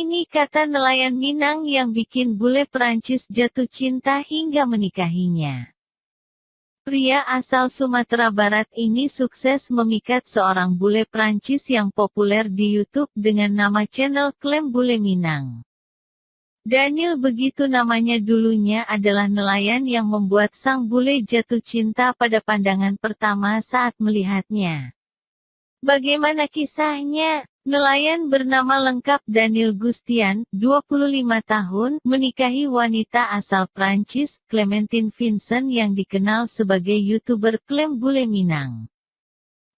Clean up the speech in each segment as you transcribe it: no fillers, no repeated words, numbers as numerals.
Ini kata nelayan Minang yang bikin bule Perancis jatuh cinta hingga menikahinya. Pria asal Sumatera Barat ini sukses memikat seorang bule Prancis yang populer di YouTube dengan nama channel Klaim Bule Minang. Daniel, begitu namanya, dulunya adalah nelayan yang membuat sang bule jatuh cinta pada pandangan pertama saat melihatnya. Bagaimana kisahnya? Nelayan bernama lengkap Daniel Gustian, 25 tahun, menikahi wanita asal Prancis, Clementine Vincent yang dikenal sebagai YouTuber Klaim Bule Minang.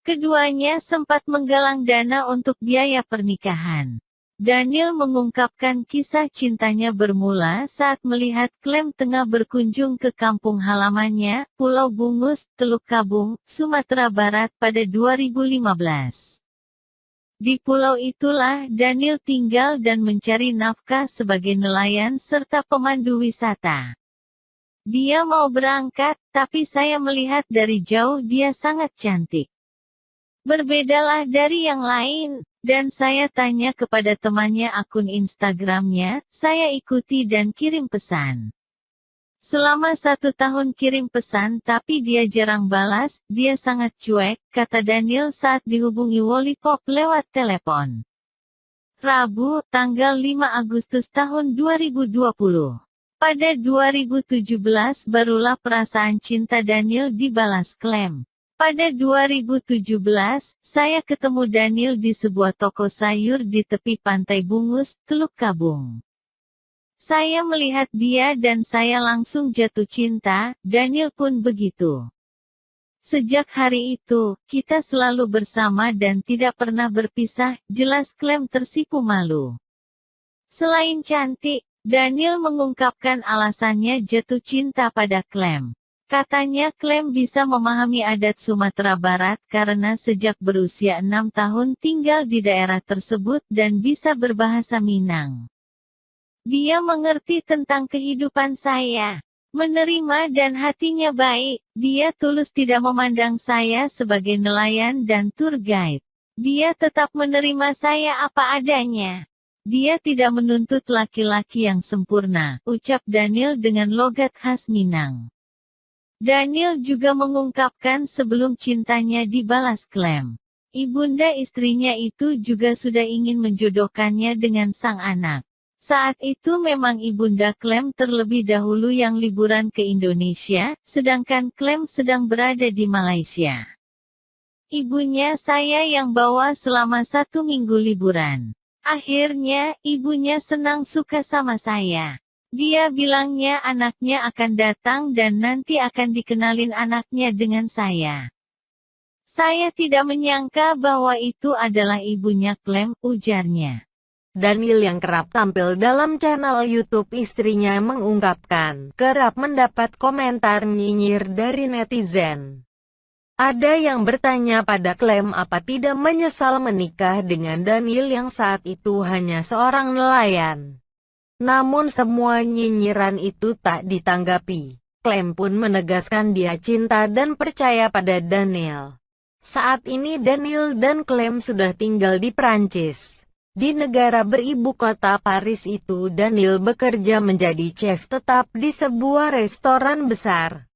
Keduanya sempat menggalang dana untuk biaya pernikahan. Daniel mengungkapkan kisah cintanya bermula saat melihat Klaim tengah berkunjung ke kampung halamannya, Pulau Bungus, Teluk Kabung, Sumatera Barat pada 2015. Di pulau itulah Daniel tinggal dan mencari nafkah sebagai nelayan serta pemandu wisata. Dia mau berangkat, tapi saya melihat dari jauh dia sangat cantik. Berbedalah dari yang lain. Dan saya tanya kepada temannya akun Instagramnya, saya ikuti dan kirim pesan. Selama 1 tahun kirim pesan tapi dia jarang balas, dia sangat cuek, kata Daniel saat dihubungi Woli Pop lewat telepon. Rabu, tanggal 5 Agustus tahun 2020. Pada 2017 barulah perasaan cinta Daniel dibalas Klaim. Pada 2017, saya ketemu Daniel di sebuah toko sayur di tepi pantai Bungus, Teluk Kabung. Saya melihat dia dan saya langsung jatuh cinta, Daniel pun begitu. Sejak hari itu, kita selalu bersama dan tidak pernah berpisah, jelas Klaim tersipu malu. Selain cantik, Daniel mengungkapkan alasannya jatuh cinta pada Klaim. Katanya Klaim bisa memahami adat Sumatera Barat karena sejak berusia 6 tahun tinggal di daerah tersebut dan bisa berbahasa Minang. Dia mengerti tentang kehidupan saya, menerima dan hatinya baik. Dia tulus tidak memandang saya sebagai nelayan dan tour guide. Dia tetap menerima saya apa adanya. Dia tidak menuntut laki-laki yang sempurna, ucap Daniel dengan logat khas Minang. Daniel juga mengungkapkan sebelum cintanya dibalas Klaim, ibunda istrinya itu juga sudah ingin menjodohkannya dengan sang anak. Saat itu memang ibunda Klaim terlebih dahulu yang liburan ke Indonesia, sedangkan Klaim sedang berada di Malaysia. Ibunya saya yang bawa selama 1 minggu liburan. Akhirnya, ibunya senang suka sama saya. Dia bilangnya anaknya akan datang dan nanti akan dikenalin anaknya dengan saya. Saya tidak menyangka bahwa itu adalah ibunya Klaim, ujarnya. Daniel yang kerap tampil dalam channel YouTube istrinya mengungkapkan, kerap mendapat komentar nyinyir dari netizen. Ada yang bertanya pada Klaim apa tidak menyesal menikah dengan Daniel yang saat itu hanya seorang nelayan. Namun semua nyinyiran itu tak ditanggapi. Klaim pun menegaskan dia cinta dan percaya pada Daniel. Saat ini Daniel dan Klaim sudah tinggal di Prancis. Di negara beribu kota Paris itu Daniel bekerja menjadi chef tetap di sebuah restoran besar.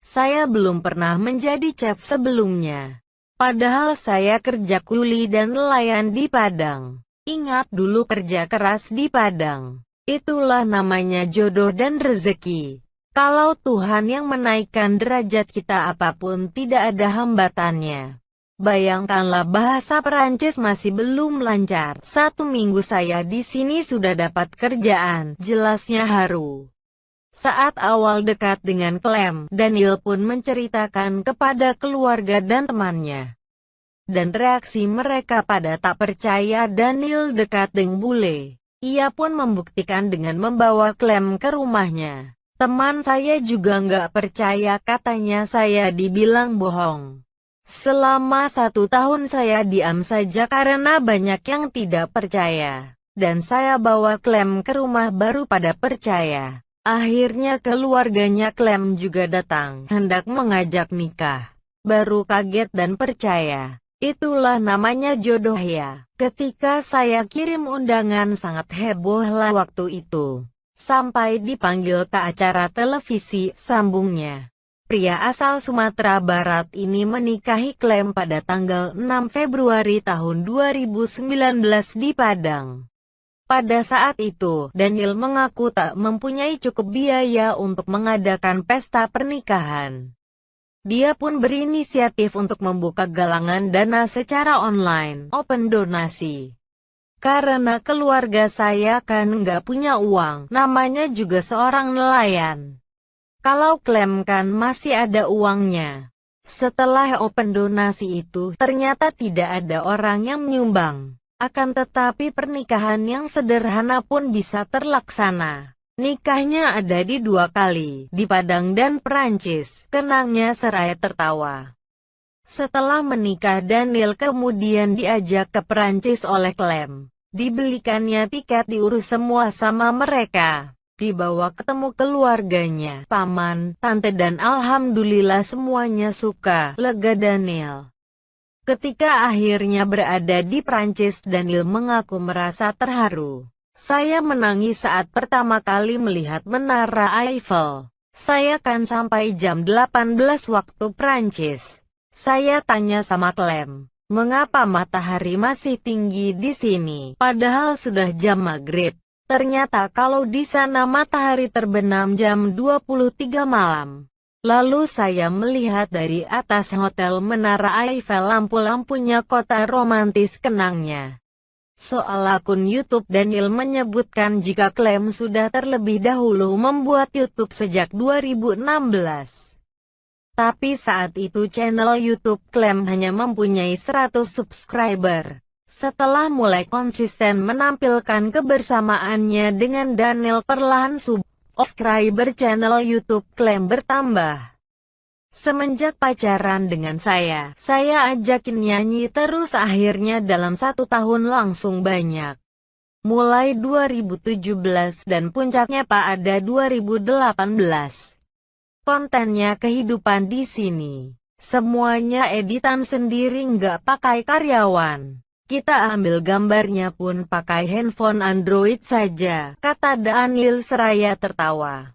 Saya belum pernah menjadi chef sebelumnya. Padahal saya kerja kuli dan nelayan di Padang. Ingat dulu kerja keras di Padang. Itulah namanya jodoh dan rezeki. Kalau Tuhan yang menaikkan derajat kita apapun tidak ada hambatannya. Bayangkanlah bahasa Perancis masih belum lancar. 1 minggu saya di sini sudah dapat kerjaan, jelasnya haru. Saat awal dekat dengan Klaim, Daniel pun menceritakan kepada keluarga dan temannya. Dan reaksi mereka pada tak percaya Daniel dekat dengan bule. Ia pun membuktikan dengan membawa Klaim ke rumahnya. Teman saya juga nggak percaya, katanya saya dibilang bohong. Selama 1 tahun saya diam saja karena banyak yang tidak percaya. Dan saya bawa Klaim ke rumah baru pada percaya. Akhirnya keluarganya Klaim juga datang, hendak mengajak nikah. Baru kaget dan percaya. Itulah namanya jodoh ya. Ketika saya kirim undangan sangat heboh lah waktu itu. Sampai dipanggil ke acara televisi, sambungnya. Pria asal Sumatera Barat ini menikahi Clem pada tanggal 6 Februari tahun 2019 di Padang. Pada saat itu, Daniel mengaku tak mempunyai cukup biaya untuk mengadakan pesta pernikahan. Dia pun berinisiatif untuk membuka galangan dana secara online, open donasi. Karena keluarga saya kan nggak punya uang, namanya juga seorang nelayan. Kalau Clem kan masih ada uangnya. Setelah open donasi itu, ternyata tidak ada orang yang menyumbang. Akan tetapi pernikahan yang sederhana pun bisa terlaksana. Nikahnya ada di 2 kali, di Padang dan Perancis, kenangnya seraya tertawa. Setelah menikah Daniel kemudian diajak ke Perancis oleh Clem. Dibelikannya tiket, diurus semua sama mereka. Dibawa ketemu keluarganya, paman, tante dan alhamdulillah semuanya suka, lega Daniel. Ketika akhirnya berada di Prancis, Daniel mengaku merasa terharu. Saya menangis saat pertama kali melihat Menara Eiffel. Saya kan sampai jam 18 waktu Prancis. Saya tanya sama Clem, mengapa matahari masih tinggi di sini, padahal sudah jam maghrib. Ternyata kalau di sana matahari terbenam jam 23 malam. Lalu saya melihat dari atas hotel Menara Eiffel lampu-lampunya kota romantis, kenangnya. Soal akun YouTube, Daniel menyebutkan jika Clem sudah terlebih dahulu membuat YouTube sejak 2016. Tapi saat itu channel YouTube Clem hanya mempunyai 100 subscriber. Setelah mulai konsisten menampilkan kebersamaannya dengan Daniel, perlahan subscriber channel YouTube Clem bertambah. Semenjak pacaran dengan saya ajakin nyanyi terus, akhirnya dalam 1 tahun langsung banyak. Mulai 2017 dan puncaknya pada 2018. Kontennya kehidupan di sini. Semuanya editan sendiri, nggak pakai karyawan. Kita ambil gambarnya pun pakai handphone Android saja, kata Daniel seraya tertawa.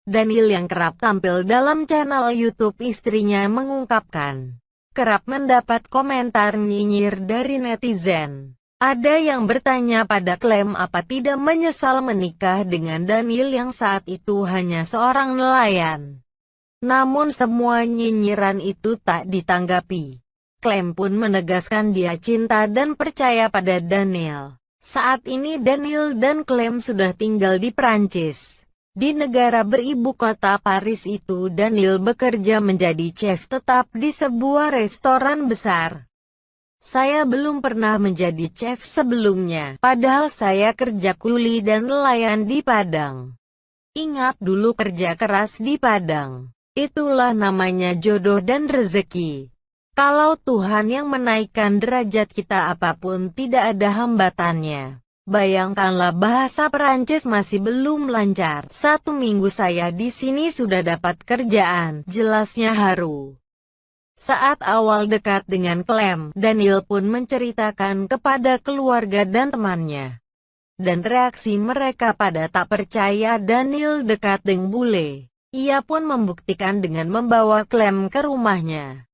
Daniel yang kerap tampil dalam channel YouTube istrinya mengungkapkan, kerap mendapat komentar nyinyir dari netizen. Ada yang bertanya pada Clem apa tidak menyesal menikah dengan Daniel yang saat itu hanya seorang nelayan. Namun semua nyinyiran itu tak ditanggapi. Clem pun menegaskan dia cinta dan percaya pada Daniel. Saat ini Daniel dan Clem sudah tinggal di Prancis. Di negara beribu kota Paris itu Daniel bekerja menjadi chef tetap di sebuah restoran besar. Saya belum pernah menjadi chef sebelumnya, padahal saya kerja kuli dan nelayan di Padang. Ingat dulu kerja keras di Padang. Itulah namanya jodoh dan rezeki. Kalau Tuhan yang menaikkan derajat kita, apapun tidak ada hambatannya. Bayangkanlah bahasa Perancis masih belum lancar. 1 minggu saya di sini sudah dapat kerjaan, jelasnya haru. Saat awal dekat dengan Clem, Daniel pun menceritakan kepada keluarga dan temannya. Dan reaksi mereka pada tak percaya Daniel dekat dengan bule. Ia pun membuktikan dengan membawa Clem ke rumahnya.